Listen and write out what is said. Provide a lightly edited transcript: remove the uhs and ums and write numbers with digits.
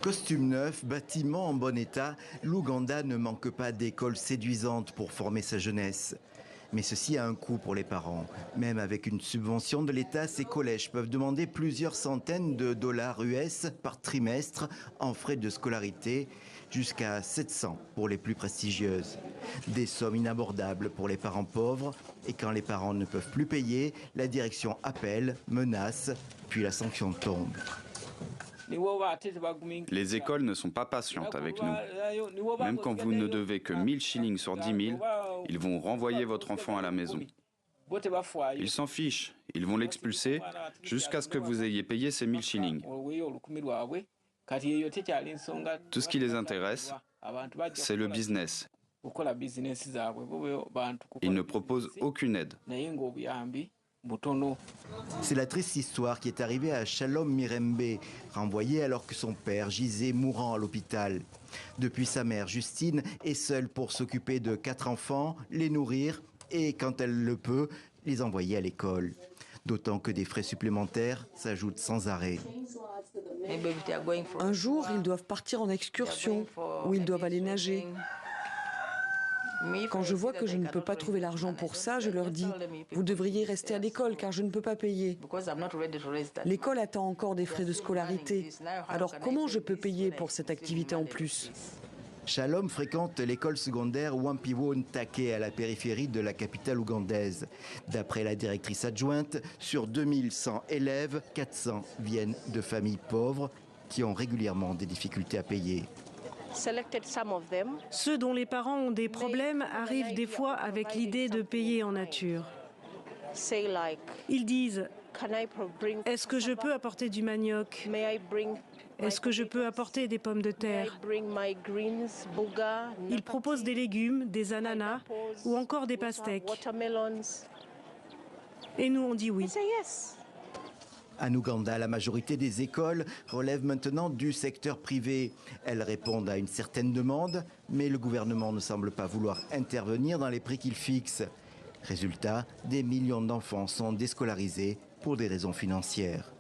Costume neuf, bâtiment en bon état, l'Ouganda ne manque pas d'écoles séduisantes pour former sa jeunesse. Mais ceci a un coût pour les parents. Même avec une subvention de l'État, ces collèges peuvent demander plusieurs centaines de dollars US par trimestre en frais de scolarité, jusqu'à 700 pour les plus prestigieuses. Des sommes inabordables pour les parents pauvres. Et quand les parents ne peuvent plus payer, la direction appelle, menace, puis la sanction tombe. Les écoles ne sont pas patientes avec nous. Même quand vous ne devez que 1000 shillings sur 10 000, ils vont renvoyer votre enfant à la maison. Ils s'en fichent, ils vont l'expulser jusqu'à ce que vous ayez payé ces 1000 shillings. Tout ce qui les intéresse, c'est le business. Ils ne proposent aucune aide. C'est la triste histoire qui est arrivée à Shalom Mirembe, renvoyé alors que son père gisait mourant à l'hôpital. Depuis, sa mère, Justine, est seule pour s'occuper de 4 enfants, les nourrir et, quand elle le peut, les envoyer à l'école. D'autant que des frais supplémentaires s'ajoutent sans arrêt. Un jour, ils doivent partir en excursion ou ils doivent aller nager. Quand je vois que je ne peux pas trouver l'argent pour ça, je leur dis « Vous devriez rester à l'école car je ne peux pas payer. L'école attend encore des frais de scolarité. Alors comment je peux payer pour cette activité en plus ?» Shalom fréquente l'école secondaire Wampiwo Ntake à la périphérie de la capitale ougandaise. D'après la directrice adjointe, sur 2100 élèves, 400 viennent de familles pauvres qui ont régulièrement des difficultés à payer. Ceux dont les parents ont des problèmes arrivent des fois avec l'idée de payer en nature. Ils disent « Est-ce que je peux apporter du manioc ? Est-ce que je peux apporter des pommes de terre ?» Ils proposent des légumes, des ananas ou encore des pastèques. Et nous, on dit oui. En Ouganda, la majorité des écoles relèvent maintenant du secteur privé. Elles répondent à une certaine demande, mais le gouvernement ne semble pas vouloir intervenir dans les prix qu'il fixe. Résultat, des millions d'enfants sont déscolarisés pour des raisons financières.